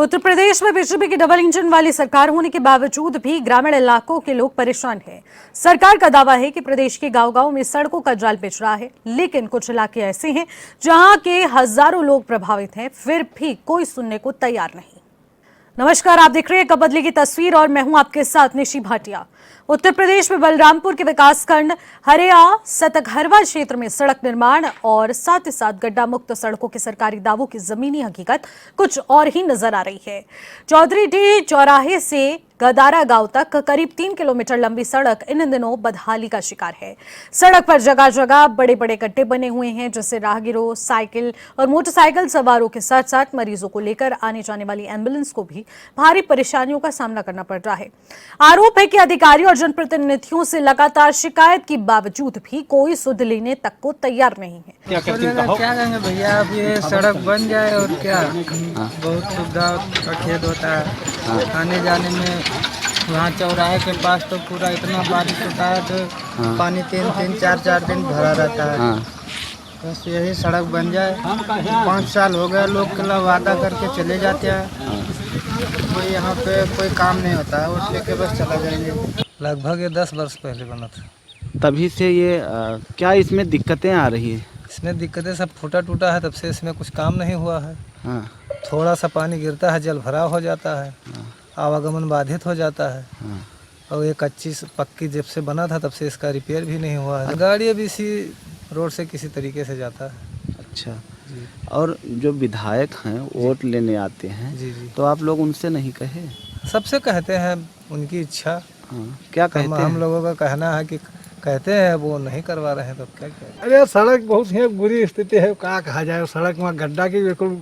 उत्तर प्रदेश में बीजेपी की double engine वाली सरकार होने के बावजूद भी ग्रामीण इलाकों के लोग परेशान हैं। सरकार का दावा है कि प्रदेश के गांव-गांव में सड़कों का जाल बिछ रहा है, लेकिन कुछ इलाके ऐसे हैं जहां के हजारों लोग प्रभावित हैं, फिर भी कोई सुनने को तैयार नहीं। नमस्कार, आप देख रहे हैं कब बदलेगी तस्वीर और मैं हूं आपके साथ निशी भाटिया। उत्तर प्रदेश में बलरामपुर के विकासखंड हरेया सतघरवा क्षेत्र में सड़क निर्माण और साथ ही साथ गड्ढा मुक्त सड़कों के सरकारी दावों की जमीनी हकीकत कुछ और ही नजर आ रही है। चौधरी चौराहे से गदारा गांव तक करीब 3 किलोमीटर लंबी सड़क इन दिनों बदहाली का शिकार है। सड़क पर जगह जगह बड़े बड़े गड्ढे बने हुए हैं, जिससे राहगीरों, साइकिल और मोटरसाइकिल सवारों के साथ साथ मरीजों को लेकर आने जाने वाली एम्बुलेंस को भी भारी परेशानियों का सामना करना पड़ रहा है। आरोप है कि अधिकारियों और जनप्रतिनिधियों से लगातार शिकायत के बावजूद भी कोई सुध लेने तक को तैयार नहीं है। क्या कहेंगे भैया, अब ये सड़क बन जाए और क्या बहुत सुविधा का खेत होता है आने जाने में। वहाँ चौराहे के पास तो पूरा इतना बारिश होता है तो पानी 3-4 दिन भरा रहता है। बस यही सड़क बन जाए। 5 साल हो गए, लोग के लिए वादा करके चले जाते हैं, कोई यहाँ पे कोई काम नहीं होता है, वोट लेके बस चला जाएंगे। लगभग ये 10 वर्ष पहले बना था। तभी से ये क्या इसमें दिक्कतें आ रही है? इसमें दिक्कतें सब फूटा टूटा है, तब से इसमें कुछ काम नहीं हुआ है। हाँ। थोड़ा सा पानी गिरता है, जल भराव हो जाता है, आवागमन बाधित हो जाता है। और ये कच्ची पक्की जब से बना था तब से इसका रिपेयर भी नहीं हुआ है। गाड़ी अभी इसी रोड से किसी तरीके से जाता है। अच्छा जी। और जो विधायक हैं वोट लेने आते हैं जी, तो आप लोग उनसे नहीं कहे? सबसे कहते हैं, उनकी इच्छा। क्या कहते हैं? हम लोगों का कहना है कि कहते हैं, वो नहीं करवा रहे हैं, तो क्या कहें। अरे सड़क बहुत ही बुरी स्थिति है, क्या कहा जाए। सड़क में गड्ढा की बिल्कुल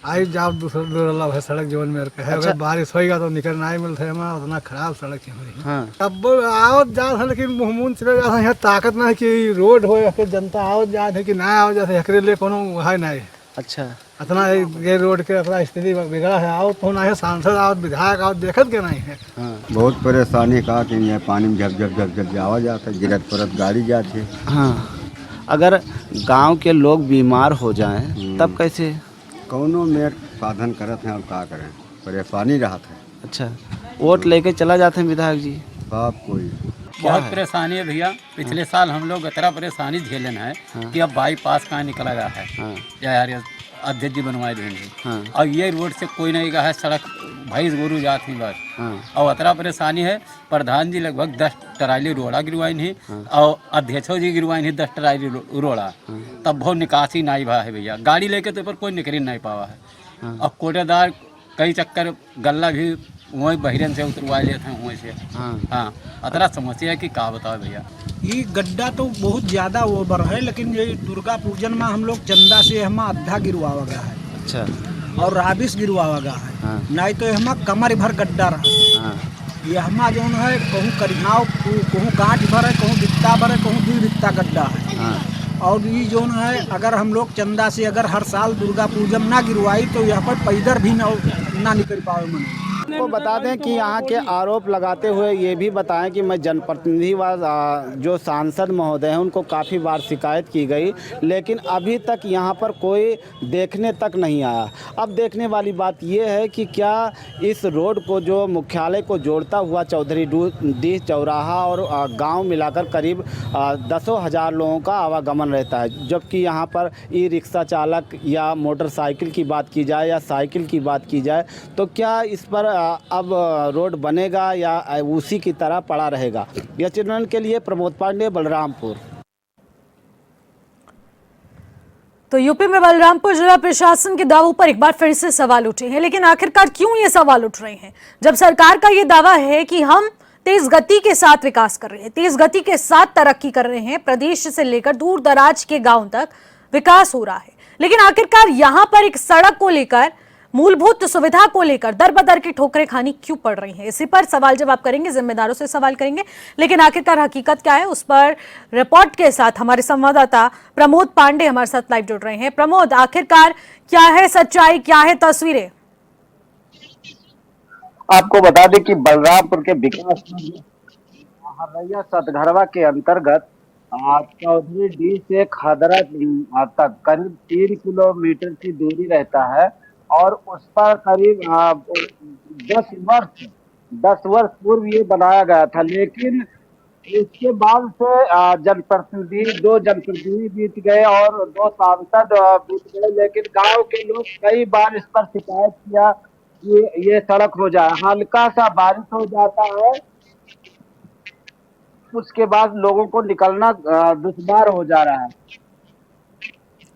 आई जाओ दूसरा है सड़क जीवन में है। अच्छा। अगर बारिश होगा तो निकलना ही मिलता है, हमारा उतना खराब सड़क है। हाँ। अब आओ जा है, लेकिन मुँह चले जाता है, ताकत ना है कि रोड हो या फिर जनता आओ जात है कि ना आओ जाते एकरे लिए कोनो है नहीं। अच्छा, इतना ये रोड के अपना स्थिति बिगड़ा है, आओ तो ना है, सांसद आओ, विधायक आओ, देखत के नहीं है। हाँ। बहुत परेशानी का कि ये पानी में जब जावा जाता है, गिरत परत गाड़ी जाती है। हाँ। अगर गांव के लोग बीमार हो जाएं तब कैसे? कौनो में साधन करत हैं और क्या करें, परेशानी रहत है। अच्छा, वोट लेके चला जाते हैं विधायक जी? सब कोई बहुत परेशानी है भैया। पिछले साल हम लोग इतना परेशानी झेलन है कि अब बाईपास कहाँ निकला गया है। यार अध्यक्ष जी बनवाए देंगे और ये रोड से कोई नहीं गया है, सड़क भैंस गोरू जाती बस। और इतना परेशानी है, प्रधान जी लगभग 10 ट्राली रोड़ा गिरवाई नहीं और अध्यक्षों जी गिरवाई नहीं 10 ट्राली रोड़ा, तब बहुत निकासी नहीं भा है भैया। गाड़ी लेके तो पर कोई निकल नहीं पावा है। और कोटेदार कई चक्कर गल्ला भी वही बहिरन से उतरवा लेते हैं वहीं से। हाँ, अतरा समस्या है कि का बताओ भैया। ये गड्ढा तो बहुत ज़्यादा ओवर है, लेकिन ये दुर्गा पूजन में हम लोग चंदा से हम आधा गिरवावा गया है। अच्छा। और राबिस गिरवावा गया है। नहीं तो हम कमर भर गड्ढा रहा। ये हमा जो है कहूँ करिहाव, कहूँ गांठ भर है, कहूँ बित्ता भर है, कहूँ 2 बित्ता गड्ढा है। और ये जो है अगर हम लोग चंदा से अगर हर साल दुर्गा पूजन ना गिरवाई तो यहाँ पर पैदल भी ना निकल पाए मन। आपको बता दें कि यहाँ के आरोप लगाते हुए ये भी बताएं कि मैं जनप्रतिनिधि व जो सांसद महोदय हैं उनको काफ़ी बार शिकायत की गई, लेकिन अभी तक यहाँ पर कोई देखने तक नहीं आया। अब देखने वाली बात ये है कि क्या इस रोड को, जो मुख्यालय को जोड़ता हुआ चौधरी डी चौराहा और गांव मिलाकर करीब 10,000 लोगों का आवागमन रहता है, जबकि यहाँ पर ई रिक्शा चालक या मोटरसाइकिल की बात की जाए या साइकिल की बात की जाए, तो क्या इस पर अब रोड बनेगा या उसी की तरह पड़ा रहेगा? यह चित्रण के लिए प्रमोद पांडे, बलरामपुर। तो यूपी में बलरामपुर जिला प्रशासन के दावों पर एक बार फिर से सवाल उठे हैं, लेकिन आखिरकार क्यों ये सवाल उठ रहे हैं जब सरकार का ये दावा है कि हम तेज गति के साथ विकास कर रहे हैं, तेज गति के साथ तरक्की कर रहे हैं, प्रदेश से लेकर दूर दराज के गांव तक विकास हो रहा है, लेकिन आखिरकार यहां पर एक सड़क को लेकर, मूलभूत सुविधा को लेकर दर बदर की ठोकरें खानी क्यों पड़ रही हैं? इसी पर सवाल जवाब करेंगे, जिम्मेदारों से सवाल करेंगे, लेकिन आखिरकार हकीकत क्या है उस पर रिपोर्ट के साथ हमारे संवाददाता प्रमोद पांडे हमारे साथ लाइव जुड़ रहे हैं। प्रमोद, आखिरकार क्या है सच्चाई, क्या है तस्वीरें? आपको बता दें कि बलरामपुर के विकास हरैया सतघरवा के अंतर्गत चौधरी डी से खदरा तक करीब 3 किलोमीटर की दूरी रहता है और उस पर करीब 10 वर्ष पूर्व ये बनाया गया था। लेकिन इसके बाद से दो जनप्रतिनिधि बीत गए और 2 सांसद बीत गए, लेकिन गांव के लोग कई बार इस पर शिकायत किया कि ये सड़क हो जाए। हल्का सा बारिश हो जाता है, उसके बाद लोगों को निकलना दुश्वार हो जा रहा है।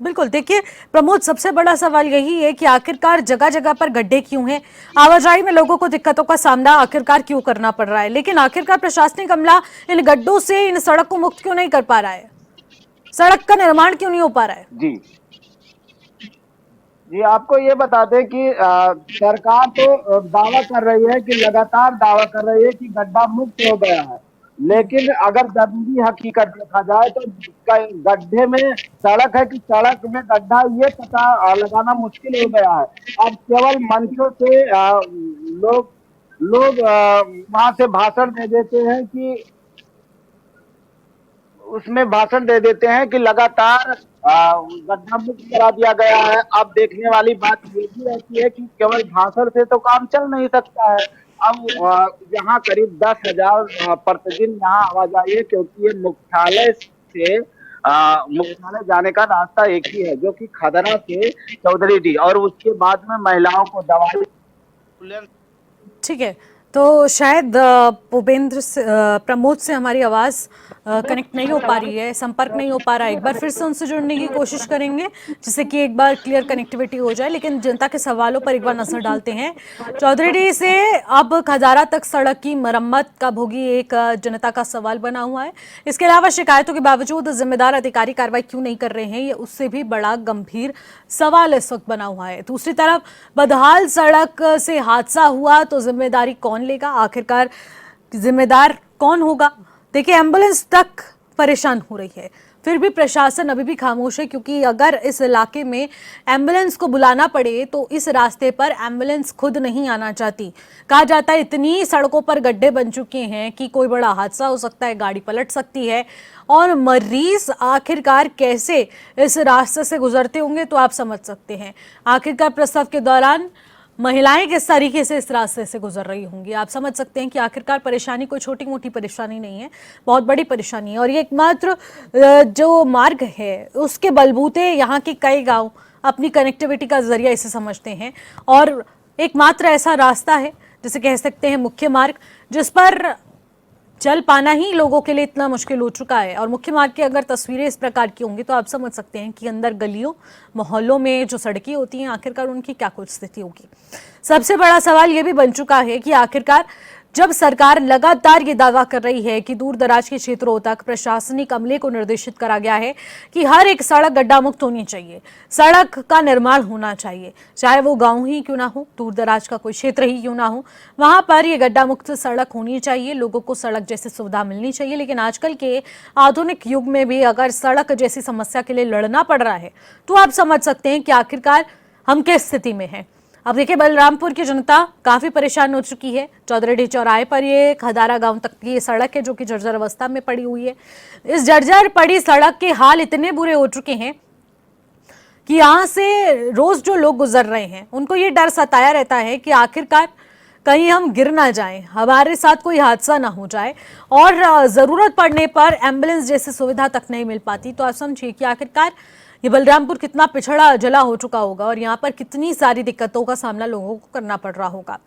बिल्कुल, देखिए प्रमोद, सबसे बड़ा सवाल यही है कि आखिरकार जगह जगह पर गड्ढे क्यों हैं, आवाजाही में लोगों को दिक्कतों का सामना आखिरकार क्यों करना पड़ रहा है, लेकिन आखिरकार प्रशासनिक अमला इन गड्ढों से इन सड़क को मुक्त क्यों नहीं कर पा रहा है, सड़क का निर्माण क्यों नहीं हो पा रहा है? जी जी, आपको ये बता दें कि सरकार तो दावा कर रही है कि लगातार दावा कर रही है कि गड्ढा मुक्त हो गया है, लेकिन अगर जरूरी हकीकत देखा जाए तो गड्ढे में सड़क है कि सड़क में गड्ढा, ये पता लगाना मुश्किल हो गया है। अब केवल मंचों से लोग वहां से भाषण दे देते हैं कि लगातार गड्ढा मुक्त करा दिया गया है। अब देखने वाली बात ये भी रहती है कि केवल भाषण से तो काम चल नहीं सकता है। अब यहाँ करीब 10,000 प्रतिदिन यहाँ आवाजाही है, क्योंकि ये मुख्यालय जाने का रास्ता एक ही है, जो कि खदरा से चौधरी, और उसके बाद में महिलाओं को दवाई। ठीक है, तो शायद भूपेंद्र से प्रमोद से हमारी आवाज कनेक्ट नहीं हो पा रही है, संपर्क नहीं हो पा रहा है। एक बार फिर से उनसे जुड़ने की कोशिश करेंगे जिससे कि एक बार क्लियर कनेक्टिविटी हो जाए, लेकिन जनता के सवालों पर एक बार नजर डालते हैं। चौधरी से अब खदारा तक सड़क की मरम्मत कब होगी, एक जनता का सवाल बना हुआ है। इसके अलावा शिकायतों के बावजूद जिम्मेदार अधिकारी कार्रवाई क्यों नहीं कर रहे हैं, ये उससे भी बड़ा गंभीर सवाल इस वक्त बना हुआ है। दूसरी तरफ बदहाल सड़क से हादसा हुआ तो जिम्मेदारी कौन लेगा, आखिरकार जिम्मेदार कौन होगा? देखिए, एम्बुलेंस तक परेशान हो रही है, फिर भी प्रशासन अभी भी खामोश है, क्योंकि अगर इस इलाके में एम्बुलेंस को बुलाना पड़े तो इस रास्ते पर एम्बुलेंस खुद नहीं आना चाहती। कहा जाता है इतनी सड़कों पर गड्ढे बन चुके हैं कि कोई बड़ा हादसा हो सकता है, गाड़ी पलट सकती है, और मरीज आखिरकार कैसे इस रास्ते से गुजरते होंगे तो आप समझ सकते हैं। आखिरकार प्रसव के दौरान महिलाएं किस तरीके से इस रास्ते से गुजर रही होंगी, आप समझ सकते हैं कि आखिरकार परेशानी कोई छोटी मोटी परेशानी नहीं है, बहुत बड़ी परेशानी है। और ये एकमात्र जो मार्ग है उसके बलबूते यहाँ के कई गांव अपनी कनेक्टिविटी का जरिया इसे समझते हैं, और एकमात्र ऐसा रास्ता है जिसे कह सकते हैं मुख्य मार्ग, जिस पर चल पाना ही लोगों के लिए इतना मुश्किल हो चुका है। और मुख्य मार्ग की अगर तस्वीरें इस प्रकार की होंगी तो आप समझ सकते हैं कि अंदर गलियों मोहल्लों में जो सड़कें होती हैं आखिरकार उनकी क्या कुछ स्थिति होगी। सबसे बड़ा सवाल ये भी बन चुका है कि आखिरकार जब सरकार लगातार ये दावा कर रही है कि दूर दराज के क्षेत्रों तक प्रशासनिक अमले को निर्देशित करा गया है कि हर एक सड़क गड्ढा मुक्त होनी चाहिए, सड़क का निर्माण होना चाहिए, चाहे वो गांव ही क्यों ना हो, दूर दराज का कोई क्षेत्र ही क्यों ना हो, वहां पर ये गड्ढा मुक्त सड़क होनी चाहिए, लोगों को सड़क जैसी सुविधा मिलनी चाहिए। लेकिन आजकल के आधुनिक युग में भी अगर सड़क जैसी समस्या के लिए लड़ना पड़ रहा है तो आप समझ सकते हैं कि आखिरकार हम किस स्थिति में हैं। अब देखिए, बलरामपुर की जनता काफी परेशान हो चुकी है। चौधरी चौराहे पर ये खदारा गांव तक की ये सड़क है जो कि जर्जर अवस्था में पड़ी हुई है। इस जर्जर पड़ी सड़क के हाल इतने बुरे हो चुके हैं कि यहाँ से रोज जो लोग गुजर रहे हैं उनको ये डर सताया रहता है कि आखिरकार कहीं हम गिर ना जाएं, हमारे साथ कोई हादसा ना हो जाए, और जरूरत पड़ने पर एम्बुलेंस जैसी सुविधा तक नहीं मिल पाती। तो आप समझिए कि आखिरकार ये बलरामपुर कितना पिछड़ा जला हो चुका होगा और यहाँ पर कितनी सारी दिक्कतों का सामना लोगों को करना पड़ रहा होगा।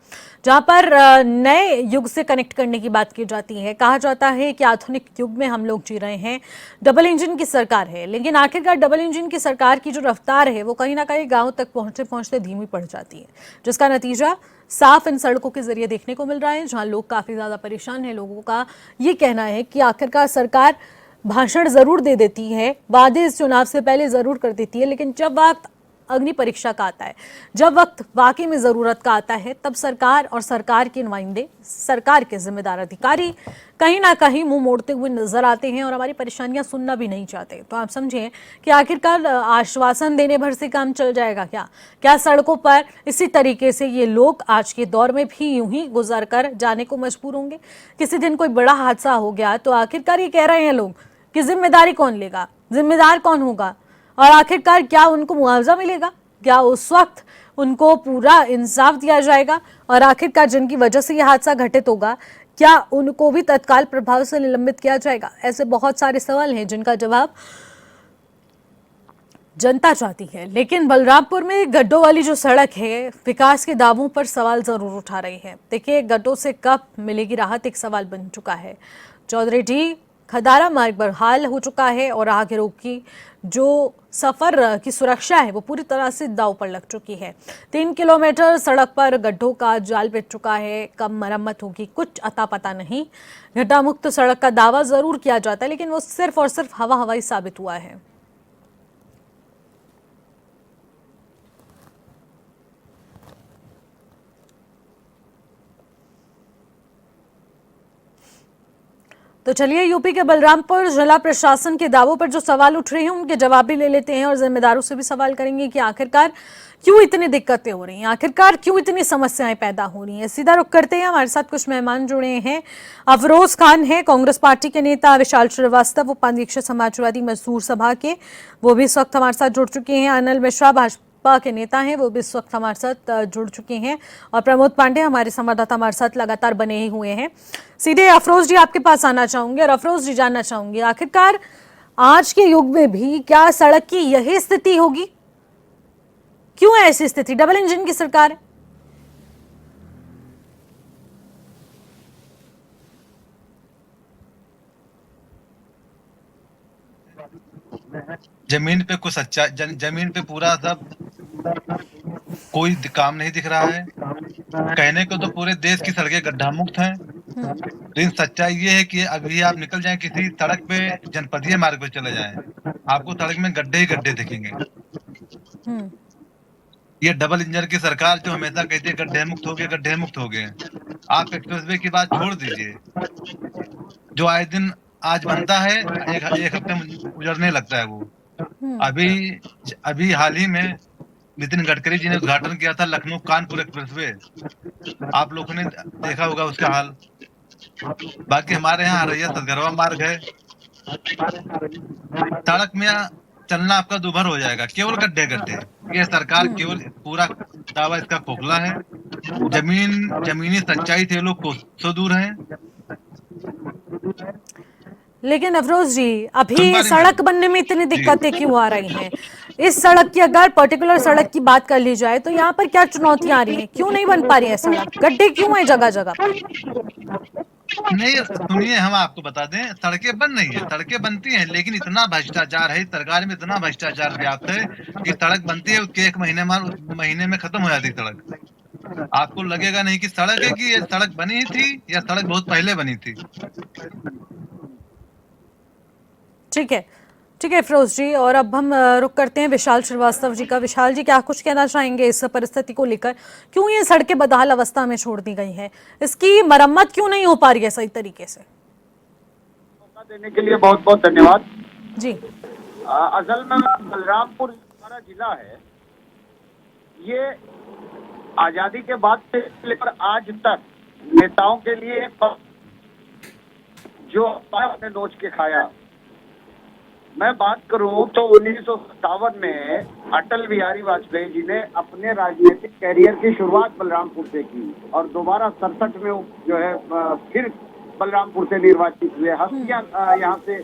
जहाँ पर नए युग से कनेक्ट करने की बात की जाती है, कहा जाता है कि आधुनिक युग में हम लोग जी रहे हैं, डबल इंजन की सरकार है, लेकिन आखिरकार डबल इंजन की सरकार की जो रफ्तार है वो कहीं ना कहीं गाँव तक पहुँचते पहुँचते धीमी पड़ जाती है, जिसका नतीजा साफ इन सड़कों के जरिए देखने को मिल रहा है, जहाँ लोग काफ़ी ज़्यादा परेशान हैं। लोगों का ये कहना है कि आखिरकार सरकार भाषण जरूर दे देती है, वादे इस चुनाव से पहले जरूर कर देती है, लेकिन जब वक्त अग्नि परीक्षा का आता है, जब वक्त वाकई में जरूरत का आता है, तब सरकार और सरकार के नुमाइंदे, सरकार के जिम्मेदार अधिकारी कहीं ना कहीं मुंह मोड़ते हुए नजर आते हैं और हमारी परेशानियां सुनना भी नहीं चाहते। तो आप समझें कि आखिरकार आश्वासन देने भर से काम चल जाएगा क्या सड़कों पर इसी तरीके से ये लोग आज के दौर में भी यूं ही गुजर कर जाने को मजबूर होंगे? किसी दिन कोई बड़ा हादसा हो गया तो आखिरकार ये कह रहे हैं लोग कि जिम्मेदारी कौन लेगा, जिम्मेदार कौन होगा, और आखिरकार क्या उनको मुआवजा मिलेगा, क्या उस वक्त उनको पूरा इंसाफ दिया जाएगा? और आखिरकार जिनकी वजह से यह हादसा घटित होगा, क्या उनको भी तत्काल प्रभाव से निलंबित किया जाएगा? ऐसे बहुत सारे सवाल हैं जिनका जवाब जनता चाहती है। लेकिन बलरामपुर में गड्ढों वाली जो सड़क है, विकास के दावों पर सवाल जरूर उठा रही है। देखिए, गड्ढों से कब मिलेगी राहत, एक सवाल बन चुका है। चौधरी डी खदारा मार्ग बहाल हो चुका है और राहगीरों की जो सफर की सुरक्षा है वो पूरी तरह से दांव पर लग चुकी है। 3 किलोमीटर सड़क पर गड्ढों का जाल बिछ चुका है। कब मरम्मत होगी, कुछ अता पता नहीं। गड्ढा मुक्त सड़क का दावा जरूर किया जाता है, लेकिन वो सिर्फ और सिर्फ हवाई साबित हुआ है। तो चलिए, यूपी के बलरामपुर जिला प्रशासन के दावों पर जो सवाल उठ रहे हैं उनके जवाब भी ले लेते हैं और जिम्मेदारों से भी सवाल करेंगे कि आखिरकार क्यों इतनी दिक्कतें हो रही हैं, आखिरकार क्यों इतनी समस्याएं पैदा हो रही हैं। सीधा रुख करते हैं, हमारे साथ कुछ मेहमान जुड़े हैं। अफरोज खान है, कांग्रेस पार्टी के नेता। विशाल श्रीवास्तव, उपाध्यक्ष समाजवादी मजदूर सभा के, वो भी इस वक्त हमारे साथ जुड़ चुके हैं। अनिल मिश्रा, भाजपा के नेता हैं, वो भी इस वक्त हमारे साथ जुड़ चुके हैं। और प्रमोद पांडे, हमारे संवाददाता, हमारे साथ लगातार बने ही हुए हैं। सीधे अफरोज जी आपके पास आना चाहूंगे और अफरोज जी जानना चाहूंगी, आखिरकार आज के युग में भी क्या सड़क की यही स्थिति होगी? क्यों है ऐसी स्थिति? डबल इंजन की सरकार है। जमीन पे कुछ अच्छा जमीन पे पूरा सब कोई काम नहीं दिख रहा है। कहने को तो पूरे देश की सड़कें गड्ढा मुक्त हैं, लेकिन सच्चाई ये है कि अभी आप निकल जाएं किसी सड़क पे, जनपदीय मार्ग पे चले जाएं, आपको सड़क में गड्ढे ही गड्ढे दिखेंगे। ये डबल इंजन की सरकार जो हमेशा कहती है गड्ढे मुक्त हो गए, गड्ढे मुक्त हो गए। आप एक्सप्रेसवे की बात छोड़ दीजिए, जो आए दिन आज बनता है एक हफ्ते में गुजरने लगता है वो। अभी हाल ही में नितिन गडकरी जी ने उद्घाटन किया था लखनऊ कानपुर एक्सप्रेसवे, आप लोगों ने देखा होगा उसका हाल। बाकी हमारे यहाँ हरैया सदगरवा मार्ग है, सड़क में चलना आपका दुभर हो जाएगा, केवल गड्ढे गड्ढे। ये सरकार केवल पूरा दावा इसका खोखला है। जमीनी सच्चाई से लोग कोसों दूर हैं। लेकिन अफरोज जी, अभी सड़क बनने में इतनी दिक्कतें क्यों आ रही हैं? इस सड़क की अगर पर्टिकुलर सड़क की बात कर ली जाए तो यहाँ पर क्या चुनौतियां आ रही हैं? क्यों नहीं बन पा रही है सड़क? गड्ढे क्यों है जगह जगह पर? नहीं, सुनिए, हम आपको बता दें, सड़कें बन रही हैं, सड़कें बनती हैं, लेकिन इतना भ्रष्टाचार है सरकार में, इतना भ्रष्टाचार व्याप्त है कि सड़क बनती है उसके 1 महीने में खत्म हो जाती सड़क। आपको लगेगा नहीं कि सड़क है, कि ये सड़क बनी थी या सड़क बहुत पहले बनी थी। ठीक है फिरोज जी, और अब हम रुक करते हैं विशाल श्रीवास्तव जी का। विशाल जी, क्या कुछ कहना चाहेंगे इस परिस्थिति को लेकर? क्यों ये सड़कें बदहाल अवस्था में छोड़ दी गई हैं? इसकी मरम्मत क्यों नहीं हो पा रही है सही तरीके से? मौका देने के लिए बहुत बहुत धन्यवाद जी। असल में बलरामपुर हमारा जिला है, ये आजादी के बाद से लेकर आज तक नेताओं के लिए जो अपने नोच के खाया। मैं बात करूं तो 1957 में अटल बिहारी वाजपेयी जी ने अपने राजनीतिक कैरियर की शुरुआत बलरामपुर से की और दोबारा 67 में जो है फिर बलरामपुर से निर्वाचित हुए। हस्तियां यहाँ से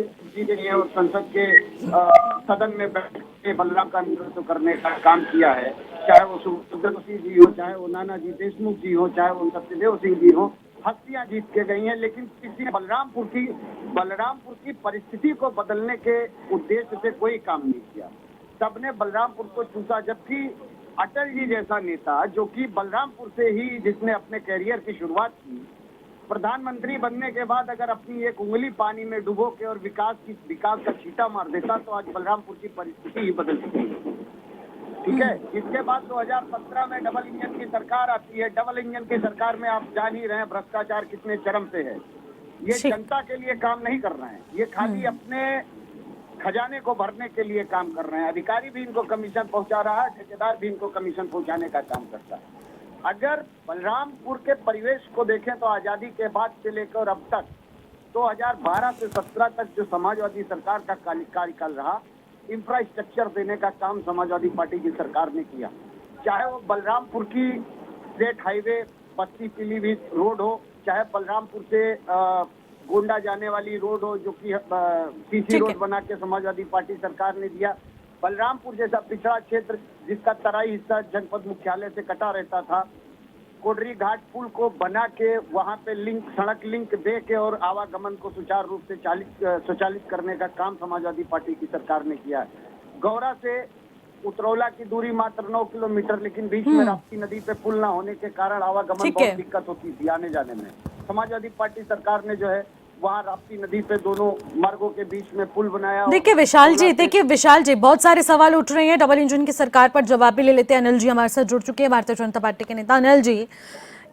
जीती गई हैं और संसद के सदन में बैठ के बलराम का नेतृत्व करने का काम किया है। चाहे वो सुखदेव सिंह जी हो, चाहे वो नानाजी देशमुख जी हो, चाहे वो सत्यदेव सिंह जी हो, हस्तियां जीत के गई हैं, लेकिन किसी बलरामपुर की परिस्थिति को बदलने के उद्देश्य से कोई काम नहीं किया। सबने बलरामपुर को चूसा, जबकि अटल जी जैसा नेता जो कि बलरामपुर से ही जिसने अपने कैरियर की शुरुआत की, प्रधानमंत्री बनने के बाद अगर अपनी एक उंगली पानी में डुबो के और विकास का छींटा मार देता तो आज बलरामपुर की परिस्थिति ही बदल सकती है। ठीक है, इसके बाद 2017 में डबल इंजन की सरकार आती है। डबल इंजन की सरकार में आप जान ही रहे हैं भ्रष्टाचार कितने चरम पे है। ये जनता के लिए काम नहीं कर रहे हैं, ये खाली अपने खजाने को भरने के लिए काम कर रहे हैं। अधिकारी भी इनको कमीशन पहुंचा रहा है, ठेकेदार भी इनको कमीशन पहुंचाने का काम करता है। अगर बलरामपुर के परिवेश को देखें तो आजादी के बाद से लेकर अब तक 2012 से 17 तक जो समाजवादी सरकार का कार्यकाल रहा, इंफ्रास्ट्रक्चर देने का काम समाजवादी पार्टी की सरकार ने किया। चाहे वो बलरामपुर की स्टेट हाईवे बस्ती पीलीभीत रोड हो, चाहे बलरामपुर से गोंडा जाने वाली रोड हो, जो कि सीसी रोड बना के समाजवादी पार्टी सरकार ने दिया। बलरामपुर जैसा पिछड़ा क्षेत्र जिसका तराई हिस्सा जनपद मुख्यालय से कटा रहता था, कोडरी घाट पुल को बना के वहां पे सड़क लिंक दे के और आवागमन को सुचारू रूप से स्वचालित करने का काम समाजवादी पार्टी की सरकार ने किया है। गौरा से उतरौला की दूरी मात्र 9 किलोमीटर, लेकिन बीच में राप्ती नदी पे पुल ना होने के कारण आवागमन बहुत दिक्कत होती थी आने जाने में। समाजवादी पार्टी सरकार ने जो है वहाँ राप्ती नदी पे दोनों मार्गों के बीच में पुल बनाया। देखिए विशाल जी बहुत सारे सवाल उठ रहे हैं डबल इंजन की सरकार पर। जवाब भी ले लेते हैं। अनिल जी हमारे साथ जुड़ चुके हैं, भारतीय जनता पार्टी के नेता। अनिल जी,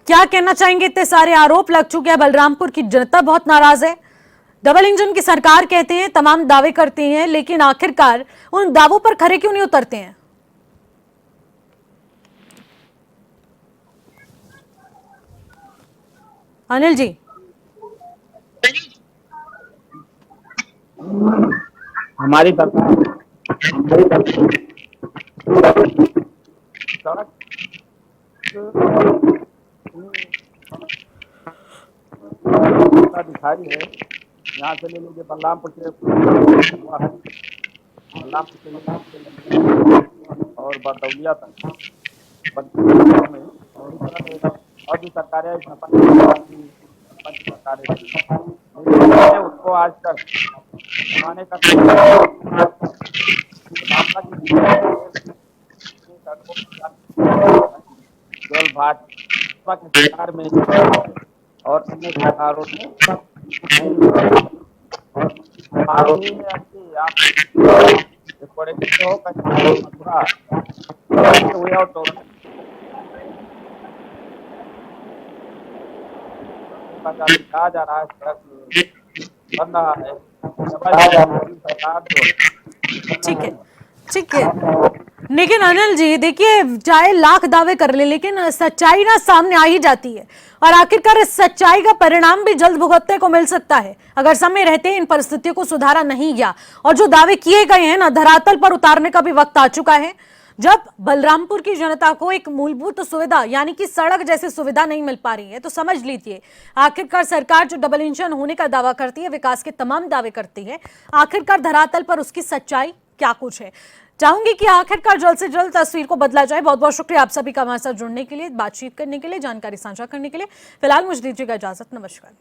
क्या कहना चाहेंगे? इतने सारे आरोप लग चुके हैं, बलरामपुर की जनता बहुत नाराज है। डबल इंजन की सरकार कहते हैं, तमाम दावे करते हैं, लेकिन आखिरकार उन दावों पर खरे क्यों नहीं उतरते हैं? अनिल जी, हमारी सरकार सड़क दिखाई है। यहाँ से ले लीजिए बलरामपुर से और बरदौलिया तक और भी सरकारें उसको आज तक बनाने का केवल भाजपा की सरकार में और अन्य सरकारों ने कहा जा रहा है सड़क बन रहा है। ठीक है। लेकिन अनिल जी देखिए, चाहे लाख दावे कर ले, लेकिन सच्चाई ना सामने आ ही जाती है और आखिरकार इस सच्चाई का परिणाम भी जल्द भुगतने को मिल सकता है अगर समय रहते इन परिस्थितियों को सुधारा नहीं गया। और जो दावे किए गए हैं ना, धरातल पर उतारने का भी वक्त आ चुका है। जब बलरामपुर की जनता को एक मूलभूत सुविधा यानी कि सड़क जैसी सुविधा नहीं मिल पा रही है, तो समझ लीजिए आखिरकार सरकार जो डबल इंजन होने का दावा करती है, विकास के तमाम दावे करती है, आखिरकार धरातल पर उसकी सच्चाई क्या कुछ है। चाहूंगी कि आखिरकार जल्द से जल्द तस्वीर को बदला जाए। बहुत बहुत शुक्रिया आप सभी का हमारे साथ जुड़ने के लिए, बातचीत करने के लिए, जानकारी साझा करने के लिए। फिलहाल मुझे दीजिएगा इजाजत। नमस्कार।